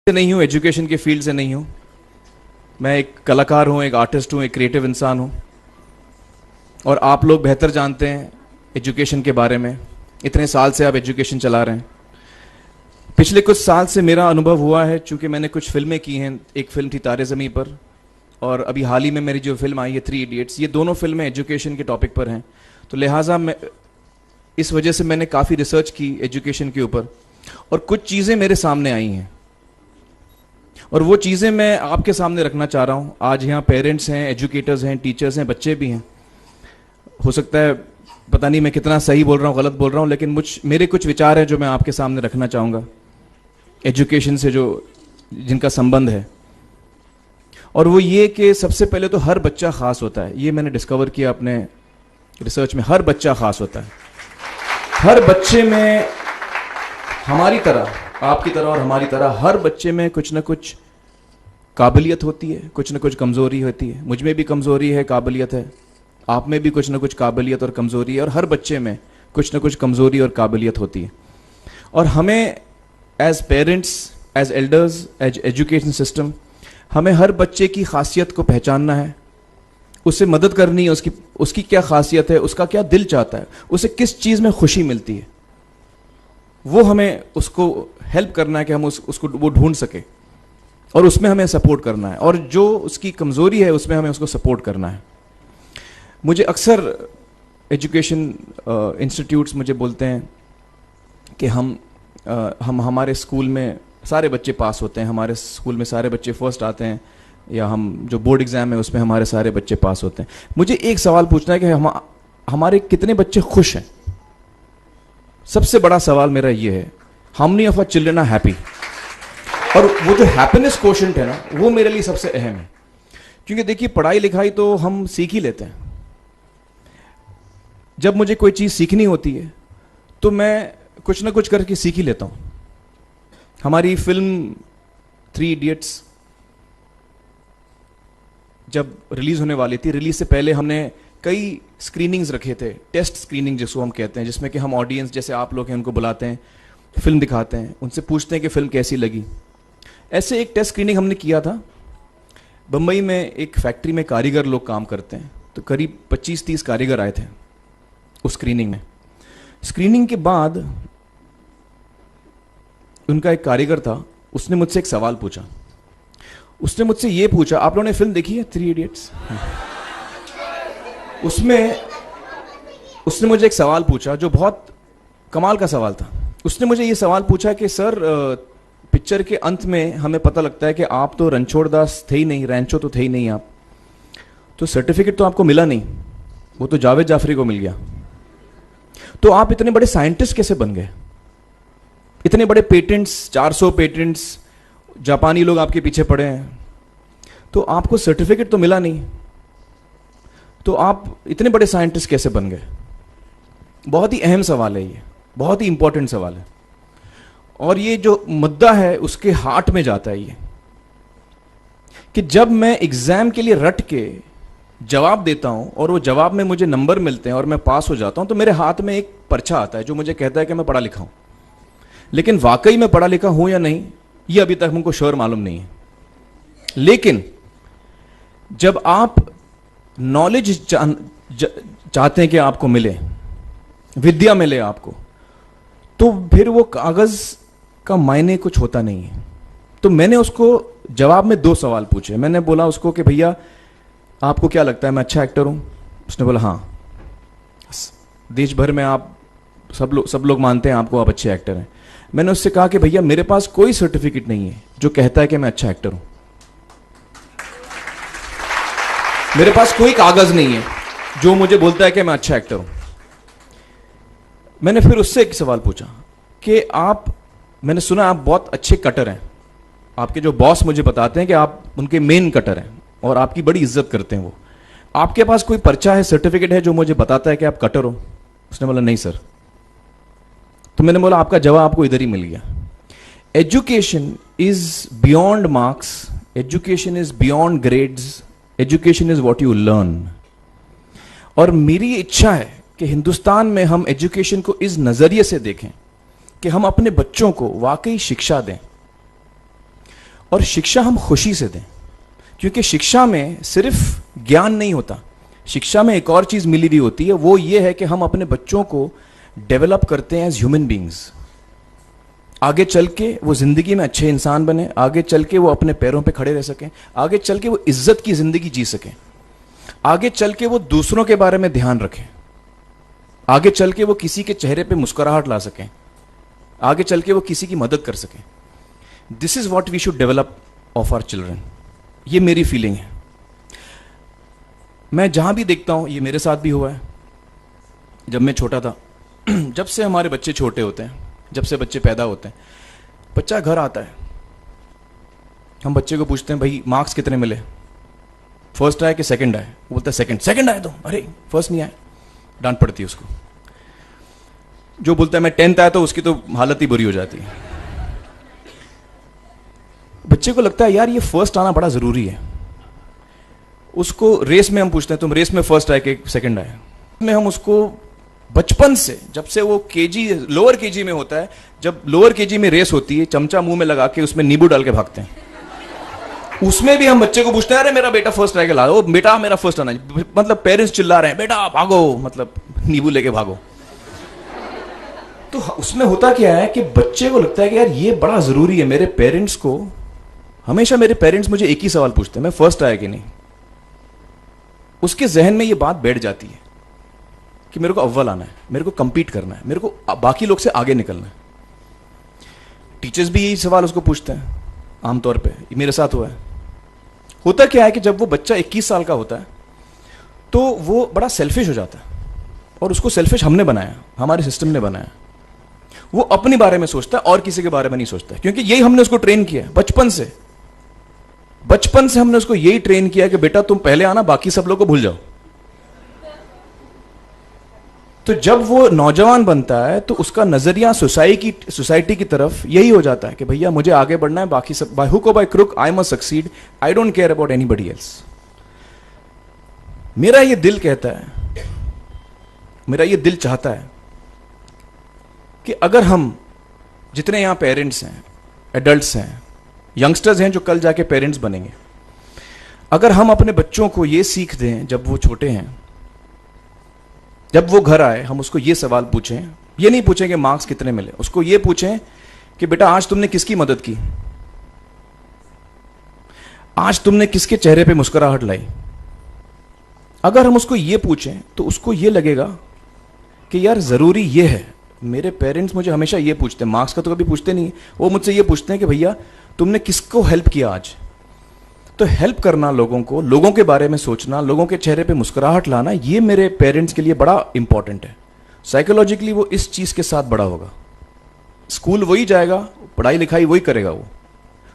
से नहीं हूँ, एजुकेशन के फील्ड से नहीं हूँ। मैं एक कलाकार हूँ, एक आर्टिस्ट हूँ, एक क्रिएटिव इंसान हूँ। और आप लोग बेहतर जानते हैं एजुकेशन के बारे में। इतने साल से आप एजुकेशन चला रहे हैं। पिछले कुछ साल से मेरा अनुभव हुआ है, चूँकि मैंने कुछ फिल्में की हैं। एक फिल्म थी तारे ज़मीं पर, और अभी हाल ही में मेरी जो फिल्म आई है 3 इडियट्स, ये दोनों फिल्में एजुकेशन के टॉपिक पर हैं। तो लिहाजा मैं इस वजह से मैंने काफ़ी रिसर्च की एजुकेशन के ऊपर, और कुछ चीज़ें मेरे सामने आई हैं और वो चीज़ें मैं आपके सामने रखना चाह रहा हूँ। आज यहाँ पेरेंट्स हैं, एजुकेटर्स हैं, टीचर्स हैं, बच्चे भी हैं। हो सकता है पता नहीं मैं कितना सही बोल रहा हूँ, गलत बोल रहा हूँ, लेकिन मेरे कुछ विचार हैं जो मैं आपके सामने रखना चाहूँगा एजुकेशन से जो जिनका संबंध है। और वो ये कि सबसे पहले तो हर बच्चा ख़ास होता है। ये मैंने डिस्कवर किया अपने रिसर्च में। हर बच्चा ख़ास होता है। हर बच्चे में, हमारी तरह, आपकी तरह और हमारी तरह, हर बच्चे में कुछ ना कुछ काबिलियत होती है, कुछ ना कुछ कमज़ोरी होती है। मुझ में भी कमज़ोरी है, काबिलियत है। आप में भी कुछ ना कुछ काबिलियत और कमज़ोरी है, और हर बच्चे में कुछ ना कुछ कमज़ोरी और काबिलियत होती है। और हमें as parents, as elders, as education system, हमें हर बच्चे की खासियत को पहचानना है, उससे मदद करनी है। उसकी क्या खासियत है, उसका क्या दिल चाहता है, उसे किस चीज़ में खुशी मिलती है, वो हमें उसको हेल्प करना है कि हम उसको वो ढूंढ सके, और उसमें हमें सपोर्ट करना है। और जो उसकी कमज़ोरी है उसमें हमें उसको सपोर्ट करना है। मुझे अक्सर एजुकेशन इंस्टीट्यूट्स मुझे बोलते हैं कि हम हमारे स्कूल में सारे बच्चे पास होते हैं, हमारे स्कूल में सारे बच्चे फर्स्ट आते हैं, या हम जो बोर्ड एग्ज़ाम है उसमें हमारे सारे बच्चे पास होते हैं। मुझे एक सवाल पूछना है कि हमारे कितने बच्चे खुश हैं? सबसे बड़ा सवाल मेरा ये है, how many of our children are happy? और वो जो हैप्पीनेस कोशेंट है ना, वो मेरे लिए सबसे अहम है। क्योंकि देखिए, पढ़ाई लिखाई तो हम सीख ही लेते हैं। जब मुझे कोई चीज़ सीखनी होती है तो मैं कुछ ना कुछ करके सीख ही लेता हूँ। हमारी फिल्म 3 इडियट्स जब रिलीज होने वाली थी, रिलीज से पहले हमने कई स्क्रीनिंग्स रखे थे, टेस्ट स्क्रीनिंग जिसको हम कहते हैं, जिसमें कि हम ऑडियंस, जैसे आप लोग हैं, उनको बुलाते हैं, फिल्म दिखाते हैं, उनसे पूछते हैं कि फिल्म कैसी लगी। ऐसे एक टेस्ट स्क्रीनिंग हमने किया था। बम्बई में एक फैक्ट्री में कारीगर लोग काम करते हैं, तो करीब 25-30 कारीगर आए थे उस स्क्रीनिंग में। स्क्रीनिंग के बाद उनका एक कारीगर था, उसने मुझसे एक सवाल पूछा। उसने मुझसे ये पूछा, आप लोगों ने फिल्म देखी है 3 इडियट्स? उसमें उसने मुझे एक सवाल पूछा जो बहुत कमाल का सवाल था। उसने मुझे ये सवाल पूछा कि सर, पिक्चर के अंत में हमें पता लगता है कि आप तो रणछोड़ दास थे ही नहीं, रैंचो तो थे ही नहीं आप, तो सर्टिफिकेट तो आपको मिला नहीं, वो तो जावेद जाफरी को मिल गया। तो आप इतने बड़े साइंटिस्ट कैसे बन गए? इतने बड़े पेटेंट्स, 400 पेटेंट्स, जापानी लोग आपके पीछे पड़े हैं, तो आपको सर्टिफिकेट तो मिला नहीं, तो आप इतने बड़े साइंटिस्ट कैसे बन गए? बहुत ही अहम सवाल है ये, बहुत ही इंपॉर्टेंट सवाल है। और ये जो मुद्दा है उसके हार्ट में जाता है ये, कि जब मैं एग्जाम के लिए रट के जवाब देता हूं और वो जवाब में मुझे नंबर मिलते हैं और मैं पास हो जाता हूं, तो मेरे हाथ में एक पर्चा आता है जो मुझे कहता है कि मैं पढ़ा लिखा हूं। लेकिन वाकई में पढ़ा लिखा हूं या नहीं, ये अभी तक हमको श्योर मालूम नहीं है। लेकिन जब आप नॉलेज चाहते हैं कि आपको मिले, विद्या मिले आपको, तो फिर वो कागज का मायने कुछ होता नहीं है। तो मैंने उसको जवाब में 2 सवाल पूछे। मैंने बोला उसको कि भैया, आपको क्या लगता है मैं अच्छा एक्टर हूं? उसने बोला हाँ, देश भर में आप सब लोग मानते हैं आपको, आप अच्छे एक्टर हैं। मैंने उससे कहा कि भैया, मेरे पास कोई सर्टिफिकेट नहीं है जो कहता है कि मैं अच्छा एक्टर हूं। मेरे पास कोई कागज नहीं है जो मुझे बोलता है कि मैं अच्छा एक्टर हूं। मैंने फिर उससे एक सवाल पूछा कि मैंने सुना आप बहुत अच्छे कटर हैं, आपके जो बॉस मुझे बताते हैं कि आप उनके मेन कटर हैं और आपकी बड़ी इज्जत करते हैं वो। आपके पास कोई पर्चा है, सर्टिफिकेट है जो मुझे बताता है कि आप कटर हो? उसने बोला नहीं सर। तो मैंने बोला आपका जवाब आपको इधर ही मिल गया। Education is beyond marks, education is beyond grades, education is what you learn. और मेरी इच्छा है कि हिंदुस्तान में हम एजुकेशन को इस नजरिए से देखें कि हम अपने बच्चों को वाकई शिक्षा दें। और शिक्षा हम खुशी से दें, क्योंकि शिक्षा में सिर्फ ज्ञान नहीं होता, शिक्षा में एक और चीज मिली हुई होती है, वो ये है कि हम अपने बच्चों को डेवलप करते हैं एज ह्यूमन बींग्स। आगे चल के वो जिंदगी में अच्छे इंसान बने, आगे चल के वो अपने पैरों पे खड़े रह सकें, आगे चल के वो इज्जत की जिंदगी जी सकें, आगे चल के वो दूसरों के बारे में ध्यान रखें, आगे चल के वो किसी के चेहरे पे मुस्कुराहट ला सकें, आगे चल के वो किसी की मदद कर सकें। This is what we should develop of our children. ये मेरी फीलिंग है। मैं जहां भी देखता हूं, ये मेरे साथ भी हुआ है जब मैं छोटा था। जब से हमारे बच्चे छोटे होते हैं, जब से बच्चे पैदा होते हैं, बच्चा घर आता है, हम बच्चे को पूछते हैं भाई मार्क्स कितने मिले, फर्स्ट आए कि सेकंड आए? वो बोलता है सेकंड। सेकंड आए तो अरे फर्स्ट नहीं आए, डांट पड़ती है उसको। जो बोलता है मैं 10th आया तो उसकी तो हालत ही बुरी हो जाती है। बच्चे को लगता है यार ये फर्स्ट आना बड़ा जरूरी है। उसको रेस में हम पूछते हैं तुम रेस में फर्स्ट आए कि सेकंड आए? में हम उसको बचपन से, जब से वो केजी लोअर केजी में होता है, जब लोअर केजी में रेस होती है, चमचा मुंह में लगा के उसमें नींबू डाल के भागते हैं। उसमें भी हम बच्चे को पूछते हैं अरे मेरा बेटा फर्स्ट आएगा, ला ओ बेटा मेरा फर्स्ट आना, मतलब पेरेंट्स चिल्ला रहे हैं बेटा भागो, मतलब नींबू लेके भागो। तो उसमें होता क्या है कि बच्चे को लगता है कि यार ये बड़ा जरूरी है। मेरे पेरेंट्स को हमेशा, मेरे पेरेंट्स मुझे एक ही सवाल पूछते हैं, मैं फर्स्ट आया कि नहीं। उसके जहन में ये बात बैठ जाती है कि मेरे को अव्वल आना है, मेरे को कंपीट करना है, मेरे को बाकी लोग से आगे निकलना है। टीचर्स भी यही सवाल उसको पूछते हैं आमतौर पे, मेरे साथ हुआ है। होता क्या है कि जब वो बच्चा 21 साल का होता है तो वो बड़ा सेल्फिश हो जाता है, और उसको सेल्फिश हमने बनाया, हमारे सिस्टम ने बनाया। वो अपने बारे में सोचता है और किसी के बारे में नहीं सोचता, क्योंकि यही हमने उसको ट्रेन किया है बचपन से। बचपन से हमने उसको यही ट्रेन किया कि बेटा तुम पहले आना, बाकी सब लोग को भूल जाओ। तो जब वो नौजवान बनता है तो उसका नजरिया सोसाइटी की तरफ यही हो जाता है कि भैया मुझे आगे बढ़ना है, बाकी सब बाय हुक और by crook I must succeed, I don't care about anybody else. मेरा ये दिल कहता है, मेरा ये दिल चाहता है कि अगर हम जितने यहां पेरेंट्स हैं, एडल्ट्स हैं, यंगस्टर्स हैं जो कल जाके पेरेंट्स बनेंगे, अगर हम अपने बच्चों को ये सीख दें जब वो छोटे हैं, जब वो घर आए हम उसको ये सवाल पूछें, ये नहीं पूछें कि मार्क्स कितने मिले, उसको ये पूछें कि बेटा आज तुमने किसकी मदद की, आज तुमने किसके चेहरे पे मुस्कुराहट लाई। अगर हम उसको ये पूछें तो उसको ये लगेगा कि यार जरूरी ये है। मेरे पेरेंट्स मुझे हमेशा ये पूछते हैं, मार्क्स का तो कभी पूछते नहीं, वो मुझसे ये पूछते हैं कि भैया तुमने किसको हेल्प किया आज। तो हेल्प करना लोगों को, लोगों के बारे में सोचना, लोगों के चेहरे पे मुस्कुराहट लाना, ये मेरे पेरेंट्स के लिए बड़ा इंपॉर्टेंट है। साइकोलॉजिकली वो इस चीज के साथ बड़ा होगा। स्कूल वही जाएगा, पढ़ाई लिखाई वही करेगा, वो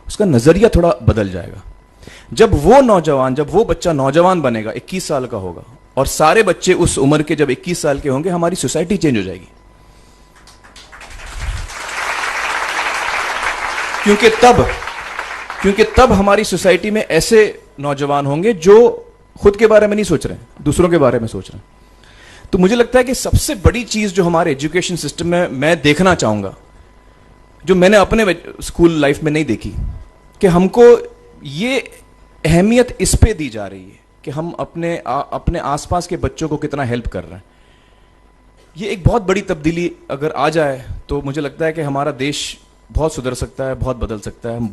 उसका नजरिया थोड़ा बदल जाएगा। जब वो बच्चा नौजवान बनेगा, 21 साल का होगा, और सारे बच्चे उस उम्र के जब 21 साल के होंगे, हमारी सोसाइटी चेंज हो जाएगी। क्योंकि तब हमारी सोसाइटी में ऐसे नौजवान होंगे जो खुद के बारे में नहीं सोच रहे, दूसरों के बारे में सोच रहे हैं। तो मुझे लगता है कि सबसे बड़ी चीज जो हमारे एजुकेशन सिस्टम में मैं देखना चाहूंगा, जो मैंने अपने स्कूल लाइफ में नहीं देखी, कि हमको ये अहमियत इस पे दी जा रही है कि हम अपने आसपास के बच्चों को कितना हेल्प कर रहे हैं। ये एक बहुत बड़ी तब्दीली अगर आ जाए तो मुझे लगता है कि हमारा देश बहुत सुधर सकता है, बहुत बदल सकता है। हम